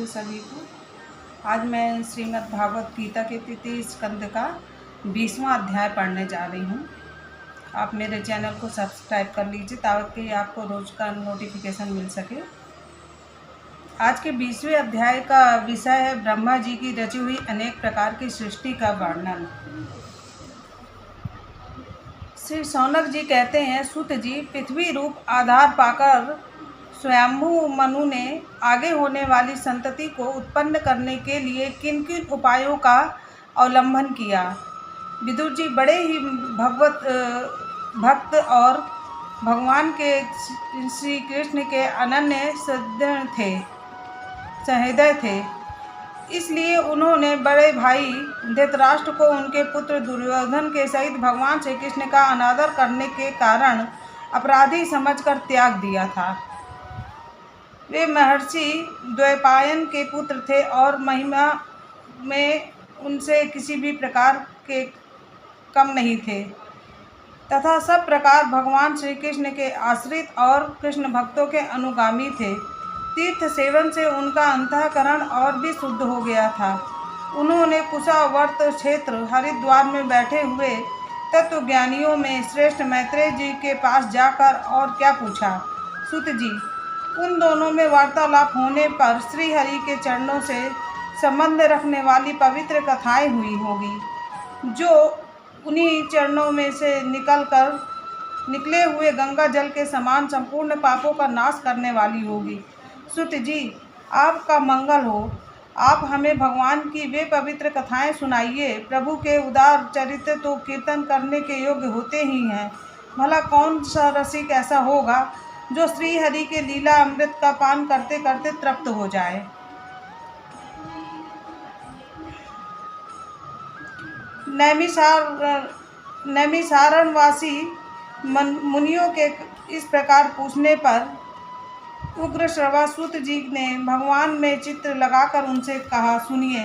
राधे सभी को। आज मैं श्रीमद् भागवत गीता के 33 स्कंद का 20वां अध्याय पढ़ने जा रही हूँ। आप मेरे चैनल को सब्सक्राइब कर लीजिए ताकि आपको रोज का नोटिफिकेशन मिल सके। आज के 20वें अध्याय का विषय है ब्रह्मा जी की रची हुई अनेक प्रकार की सृष्टि का वर्णन। श्री शौनक जी कहते हैं, सूत जी, पृथ्वी रूप आधार पाकर स्वयंभू मनु ने आगे होने वाली संतति को उत्पन्न करने के लिए किन किन उपायों का अवलंबन किया। विदुर जी बड़े ही भक्त और भगवान के श्री कृष्ण के अनन्य सहृदय थे। इसलिए उन्होंने बड़े भाई धृतराष्ट्र को उनके पुत्र दुर्योधन के सहित भगवान श्री कृष्ण का अनादर करने के कारण अपराधी समझकर त्याग दिया था। वे महर्षि द्वैपायन के पुत्र थे और महिमा में उनसे किसी भी प्रकार के कम नहीं थे तथा सब प्रकार भगवान श्री कृष्ण के आश्रित और कृष्ण भक्तों के अनुगामी थे। तीर्थ सेवन से उनका अंतःकरण और भी शुद्ध हो गया था। उन्होंने कुशावर्त क्षेत्र हरिद्वार में बैठे हुए तत्वज्ञानियों में श्रेष्ठ मैत्रेय जी के पास जाकर और क्या पूछा। सूत जी, उन दोनों में वार्तालाप होने पर श्री हरि के चरणों से संबंध रखने वाली पवित्र कथाएं हुई होगी, जो उन्हीं चरणों में से निकले हुए गंगा जल के समान संपूर्ण पापों का नाश करने वाली होगी। सूत जी, आपका मंगल हो। आप हमें भगवान की वे पवित्र कथाएं सुनाइए। प्रभु के उदार चरित्र तो कीर्तन करने के योग्य होते ही हैं। भला कौन सा रसिक ऐसा होगा जो श्री हरि के लीला अमृत का पान करते करते तृप्त हो जाए। नैमिषारण्यवासी मुनियों के इस प्रकार पूछने पर उग्र श्रवासूत जी ने भगवान में चित्र लगाकर उनसे कहा, सुनिए।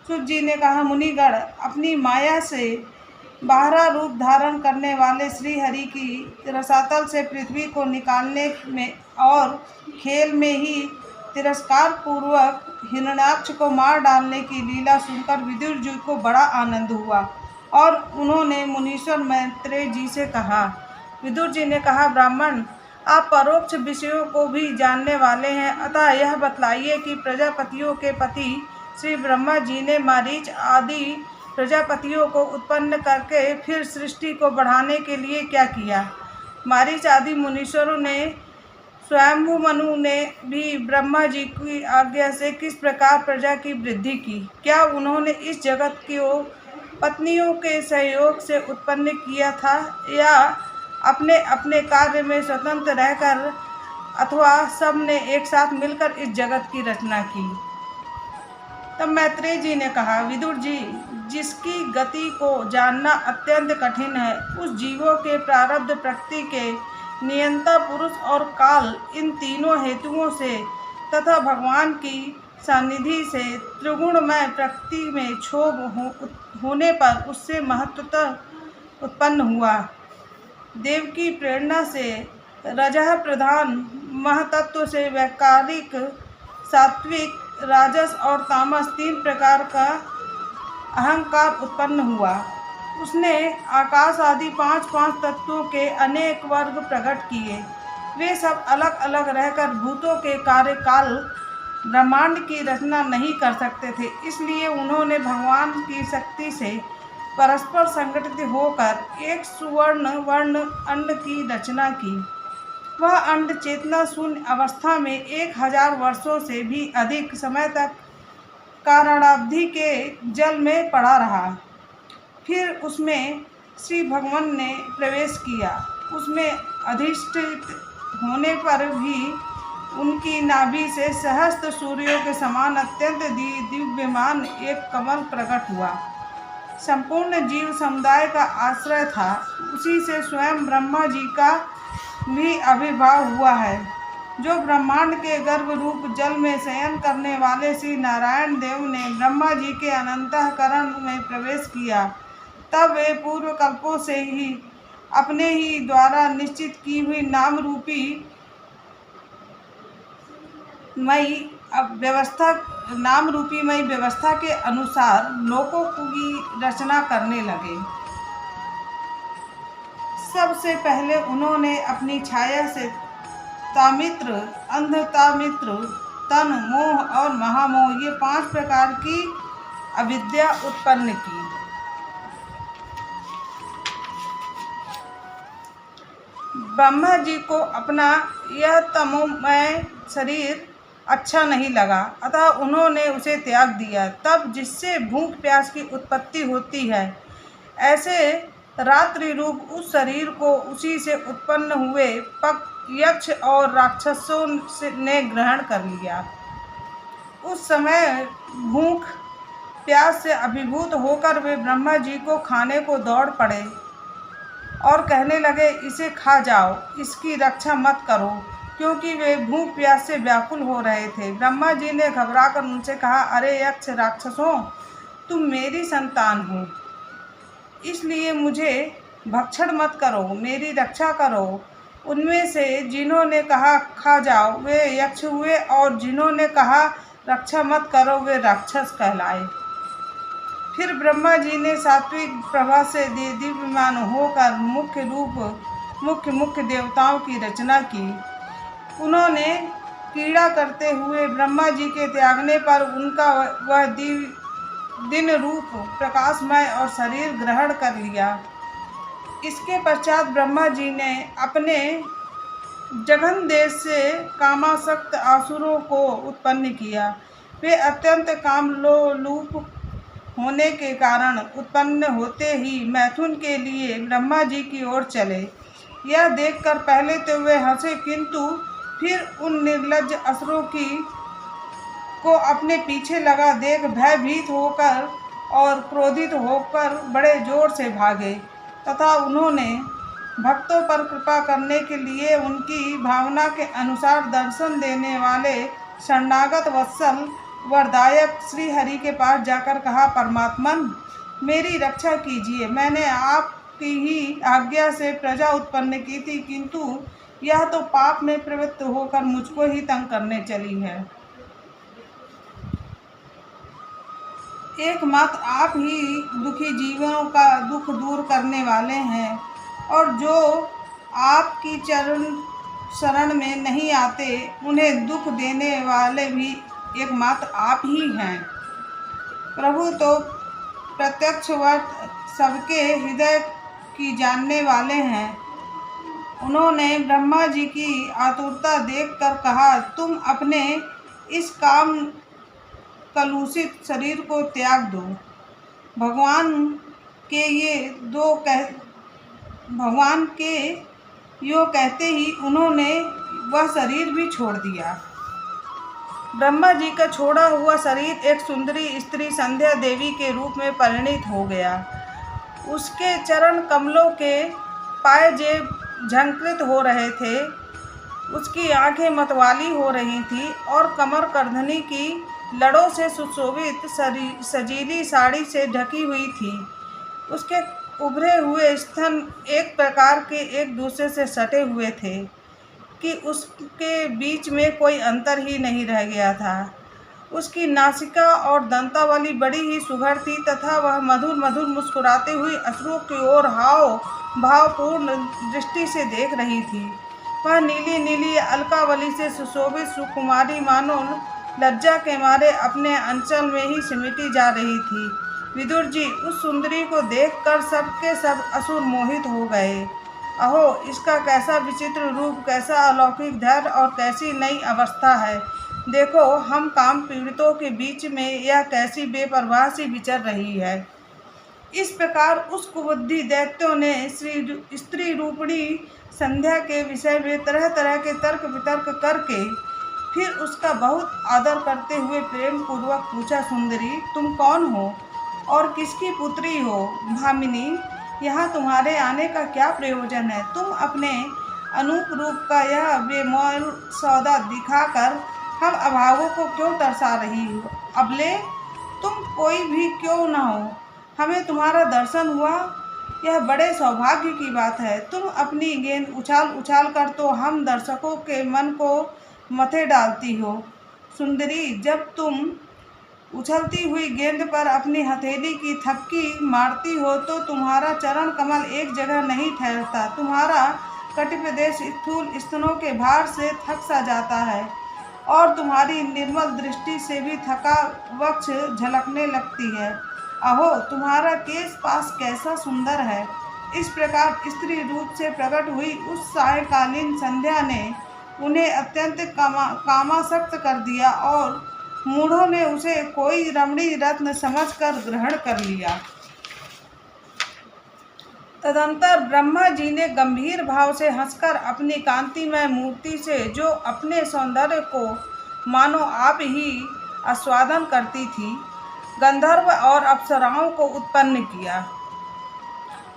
सूत जी ने कहा, मुनिगण, अपनी माया से बाहरा रूप धारण करने वाले श्री हरि की रसातल से पृथ्वी को निकालने में और खेल में ही तिरस्कार पूर्वक हिरण्याक्ष को मार डालने की लीला सुनकर विदुर जी को बड़ा आनंद हुआ और उन्होंने मुनीश्वर मैत्रेय जी से कहा। विदुर जी ने कहा, ब्राह्मण, आप परोक्ष विषयों को भी जानने वाले हैं, अतः यह बतलाइए कि प्रजापतियों के पति श्री ब्रह्मा जी ने मारीच आदि प्रजापतियों को उत्पन्न करके फिर सृष्टि को बढ़ाने के लिए क्या किया। मारीच आदि मुनीश्वरों ने स्वयंभू मनु ने भी ब्रह्मा जी की आज्ञा से किस प्रकार प्रजा की वृद्धि की। क्या उन्होंने इस जगत को पत्नियों के सहयोग से उत्पन्न किया था या अपने अपने कार्य में स्वतंत्र रहकर अथवा सब ने एक साथ मिलकर इस जगत की रचना की। तब मैत्रेय जी ने कहा, विदुर जी, जिसकी गति को जानना अत्यंत कठिन है, उस जीवों के प्रारब्ध, प्रकृति के नियंता पुरुष और काल, इन तीनों हेतुओं से तथा भगवान की सानिधि से त्रिगुणमय प्रकृति में क्षोभ होने पर उससे महत्वतः उत्पन्न हुआ। देव की प्रेरणा से रजः प्रधान महतत्व से वैकारिक, सात्विक, राजस और तामस 3 प्रकार का अहंकार उत्पन्न हुआ। उसने आकाश आदि 5 तत्वों के अनेक वर्ग प्रकट किए। वे सब अलग अलग रहकर भूतों के कार्य काल ब्रह्मांड की रचना नहीं कर सकते थे। इसलिए उन्होंने भगवान की शक्ति से परस्पर संगठित होकर एक सुवर्ण वर्ण अंड की रचना की। वह अंड चेतना शून्य अवस्था में 1000 वर्षों से भी अधिक समय तक कारणावधि के जल में पड़ा रहा। फिर उसमें श्री भगवान ने प्रवेश किया। उसमें अधिष्ठित होने पर भी उनकी नाभि से सहस्त्र सूर्यों के समान अत्यंत दिव्यमान एक कमल प्रकट हुआ। संपूर्ण जीव समुदाय का आश्रय था। उसी से स्वयं ब्रह्मा जी का भी आविर्भाव हुआ है। जो ब्रह्मांड के गर्भ रूप जल में शयन करने वाले श्री नारायण देव ने ब्रह्मा जी के अनंतःकरण में प्रवेश किया, तब वे पूर्व कल्पों से ही अपने ही द्वारा निश्चित की हुई नाम रूपी मई अब व्यवस्था नाम रूपीमय व्यवस्था के अनुसार लोकों की रचना करने लगे। सबसे पहले उन्होंने अपनी छाया से तामित्र, अंधतामित्र, तन मोह और महामोह ये 5 प्रकार की अविद्या उत्पन्न की। ब्रह्मा जी को अपना यह तमोमय शरीर अच्छा नहीं लगा, अतः उन्होंने उसे त्याग दिया। तब जिससे भूख प्यास की उत्पत्ति होती है, ऐसे रात्रि रूप उस शरीर को उसी से उत्पन्न हुए यक्ष और राक्षसों ने ग्रहण कर लिया। उस समय भूख प्यास से अभिभूत होकर वे ब्रह्मा जी को खाने को दौड़ पड़े और कहने लगे, इसे खा जाओ, इसकी रक्षा मत करो, क्योंकि वे भूख प्यास से व्याकुल हो रहे थे। ब्रह्मा जी ने घबराकर उनसे कहा, अरे यक्ष राक्षसों, तुम मेरी संतान हो, इसलिए मुझे भक्षण मत करो, मेरी रक्षा करो। उनमें से जिन्होंने कहा खा जाओ वे यक्ष हुए, और जिन्होंने कहा रक्षा मत करो वे राक्षस कहलाए। फिर ब्रह्मा जी ने सात्विक प्रभा से दिव्यमान होकर मुख्य देवताओं की रचना की। उन्होंने क्रीड़ा करते हुए ब्रह्मा जी के त्यागने पर उनका वह दिन रूप प्रकाशमय और शरीर ग्रहण कर लिया। इसके पश्चात ब्रह्मा जी ने अपने जघन देश से कामासक्त असुरों को उत्पन्न किया। वे अत्यंत कामलोलुप होने के कारण उत्पन्न होते ही मैथुन के लिए ब्रह्मा जी की ओर चले। यह देखकर पहले तो वे हंसे, किंतु फिर उन निर्लज्ज असुरों को अपने पीछे लगा देख भयभीत होकर और क्रोधित होकर बड़े जोर से भागे, तथा उन्होंने भक्तों पर कृपा करने के लिए उनकी भावना के अनुसार दर्शन देने वाले शरणागत वत्सल वरदायक श्री हरि के पास जाकर कहा, परमात्मन, मेरी रक्षा कीजिए। मैंने आपकी ही आज्ञा से प्रजा उत्पन्न की थी, किंतु यह तो पाप में प्रवृत्त होकर मुझको ही तंग करने चली है। एकमात्र आप ही दुखी जीवों का दुख दूर करने वाले हैं, और जो आपकी शरण में नहीं आते उन्हें दुख देने वाले भी एकमात्र आप ही हैं। प्रभु तो प्रत्यक्षवत सबके हृदय की जानने वाले हैं। उन्होंने ब्रह्मा जी की आतुरता देखकर कहा, तुम अपने इस काम कलुषित शरीर को त्याग दो। भगवान के यो कहते ही उन्होंने वह शरीर भी छोड़ दिया। ब्रह्मा जी का छोड़ा हुआ शरीर एक सुंदरी स्त्री संध्या देवी के रूप में परिणित हो गया। उसके चरण कमलों के पायजेब झंकृत हो रहे थे, उसकी आंखें मतवाली हो रही थीं और कमर करधनी की लड़ों से सुशोभित सजीली साड़ी से ढकी हुई थी। उसके उभरे हुए स्तन एक प्रकार के एक दूसरे से सटे हुए थे कि उसके बीच में कोई अंतर ही नहीं रह गया था। उसकी नासिका और दंतावली बड़ी ही सुघड़ थी, तथा वह मधुर मधुर मुस्कुराते हुए असुरों की ओर भावपूर्ण दृष्टि से देख रही थी। वह नीली नीली अलकावली से सुशोभित सुकुमारी मानो लज्जा के मारे अपने अंचल में ही सिमटी जा रही थी। विदुर जी, उस सुंदरी को देखकर सबके सब असुर मोहित हो गए। अहो, इसका कैसा विचित्र रूप, कैसा अलौकिक धैर्य और कैसी नई अवस्था है। देखो, हम काम पीड़ितों के बीच में यह कैसी बेपरवाह सी विचर रही है। इस प्रकार उस कुबुद्धि दैत्यों ने स्त्री रूपिणी संध्या के विषय में तरह तरह के तर्क वितर्क करके फिर उसका बहुत आदर करते हुए प्रेम पूर्वक पूछा, सुंदरी, तुम कौन हो और किसकी पुत्री हो? भामिनी, यहाँ तुम्हारे आने का क्या प्रयोजन है? तुम अपने अनूप रूप का यह बेमोल सौदा दिखाकर हम अभागों को क्यों तरसा रही हो? अबले तुम कोई भी क्यों न हो, हमें तुम्हारा दर्शन हुआ, यह बड़े सौभाग्य की बात है। तुम अपनी गेंद उछाल उछाल कर तो हम दर्शकों के मन को मथे डालती हो। सुंदरी, जब तुम उछलती हुई गेंद पर अपनी हथेली की थपकी मारती हो तो तुम्हारा चरण कमल एक जगह नहीं ठहरता। तुम्हारा कटिप्रदेश स्थूल स्तनों के भार से थक सा जाता है और तुम्हारी निर्मल दृष्टि से भी थका वक्ष झलकने लगती है। अहो, तुम्हारा केश पास कैसा सुंदर है। इस प्रकार स्त्री रूप से प्रकट हुई उस सायंकालीन संध्या ने उन्हें अत्यंत कामासक्त कर दिया और मूढ़ों ने उसे कोई रमणी रत्न समझकर ग्रहण कर लिया। तदंतर ब्रह्मा जी ने गंभीर भाव से हंसकर अपनी कांतिमय मूर्ति से, जो अपने सौंदर्य को मानो आप ही आस्वादन करती थी, गंधर्व और अप्सराओं को उत्पन्न किया।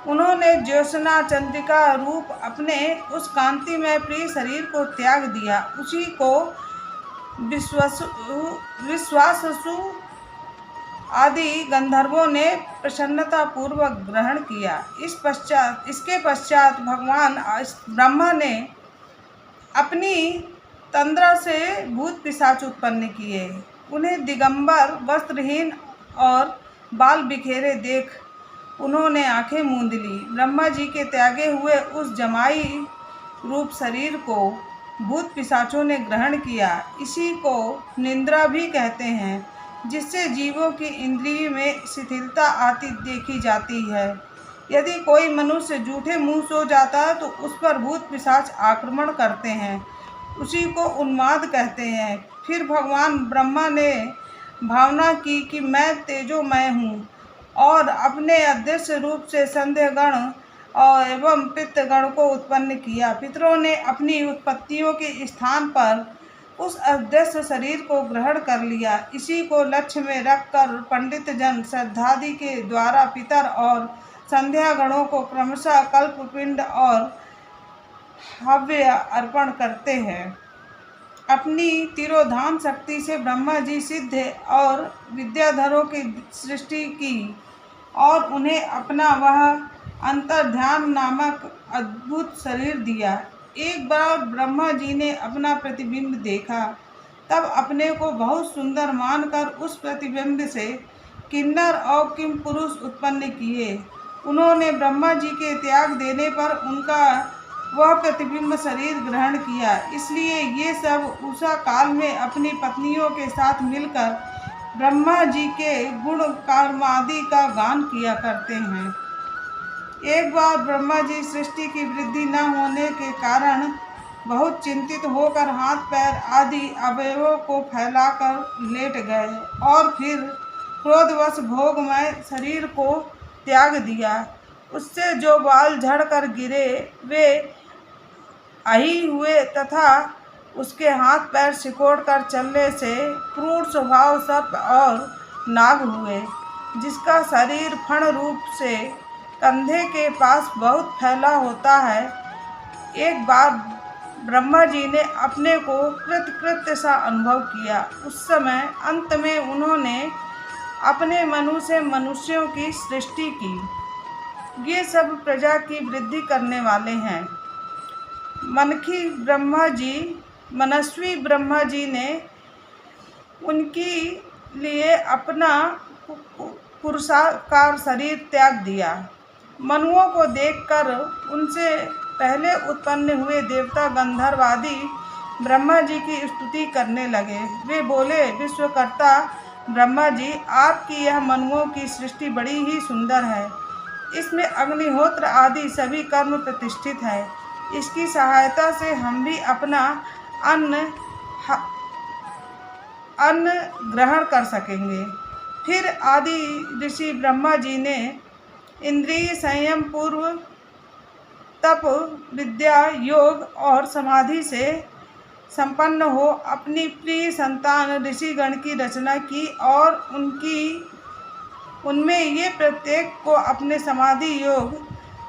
उन्होंने ज्योत्सना चंद्रिका रूप अपने उस कांतिमय प्रिय शरीर को त्याग दिया। उसी को विश्वाससु आदि गंधर्वों ने प्रसन्नता पूर्वक ग्रहण किया। इसके पश्चात भगवान ब्रह्मा ने अपनी तंद्रा से भूत पिशाच उत्पन्न किए। उन्हें दिगंबर वस्त्रहीन और बाल बिखेरे देख उन्होंने आंखें मूंद ली। ब्रह्मा जी के त्यागे हुए उस जमाई रूप शरीर को भूत पिशाचों ने ग्रहण किया। इसी को निद्रा भी कहते हैं, जिससे जीवों की इंद्रिय में शिथिलता आती देखी जाती है। यदि कोई मनुष्य जूठे मुंह सो जाता है तो उस पर भूत पिशाच आक्रमण करते हैं, उसी को उन्माद कहते हैं। फिर भगवान ब्रह्मा ने भावना की कि मैं तेजोमय हूँ और अपने अदृश्य रूप से संध्यगण और एवं पितृगण को उत्पन्न किया। पितरों ने अपनी उत्पत्तियों के स्थान पर उस अदृश्य शरीर को ग्रहण कर लिया। इसी को लक्ष्य में रखकर पंडित जन श्रद्धादि के द्वारा पितर और संध्यागणों को क्रमशः कल्पपिंड और हव्य अर्पण करते हैं। अपनी तिरोधान शक्ति से ब्रह्मा जी सिद्ध और विद्याधरों की सृष्टि की और उन्हें अपना वह अंतर्ध्यान नामक अद्भुत शरीर दिया। एक बार ब्रह्मा जी ने अपना प्रतिबिंब देखा, तब अपने को बहुत सुंदर मानकर उस प्रतिबिंब से किन्नर और किम पुरुष उत्पन्न किए। उन्होंने ब्रह्मा जी के त्याग देने पर उनका वह प्रतिबिंब शरीर ग्रहण किया। इसलिए ये सब उषा काल में अपनी पत्नियों के साथ मिलकर ब्रह्मा जी के गुण कर्मादि का गान किया करते हैं। एक बार ब्रह्मा जी सृष्टि की वृद्धि न होने के कारण बहुत चिंतित होकर हाथ पैर आदि अवयवों को फैलाकर लेट गए और फिर क्रोधवश भोगमय शरीर को त्याग दिया। उससे जो बाल झड़कर गिरे वे अही हुए तथा उसके हाथ पैर सिकोड़ कर चलने से क्रूर स्वभाव सर्प और नाग हुए, जिसका शरीर फण रूप से कंधे के पास बहुत फैला होता है। एक बार ब्रह्मा जी ने अपने को कृतकृत्य सा अनुभव किया। उस समय अंत में उन्होंने अपने मनु से मनुष्यों की सृष्टि की। ये सब प्रजा की वृद्धि करने वाले हैं। मनस्वी ब्रह्मा जी ने उनकी लिए अपना पुरुषाकार शरीर त्याग दिया। मनुओं को देखकर उनसे पहले उत्पन्न हुए देवता गंधर्व आदि ब्रह्मा जी की स्तुति करने लगे। वे बोले, विश्वकर्ता ब्रह्मा जी, आपकी यह मनुओं की सृष्टि बड़ी ही सुंदर है। इसमें अग्निहोत्र आदि सभी कर्म प्रतिष्ठित है। इसकी सहायता से हम भी अपना अन्न ग्रहण कर सकेंगे। फिर आदि ऋषि ब्रह्मा जी ने इंद्रिय संयम पूर्व तप विद्या योग और समाधि से संपन्न हो अपनी प्रिय संतान ऋषिगण की रचना की और उनमें ये प्रत्येक को अपने समाधि योग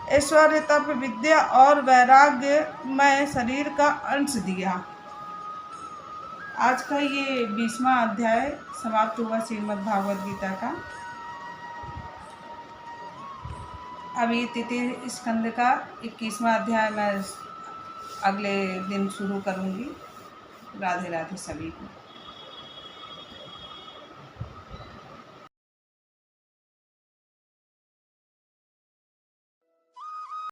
ऐश्वर्य तप विद्या और वैराग्यमय शरीर का अंश दिया। आज का ये 20वां अध्याय समाप्त हुआ श्रीमद् भागवत गीता का। अब ये तृतीय स्कंद का 21वां अध्याय मैं अगले दिन शुरू करूँगी। राधे राधे सभी को।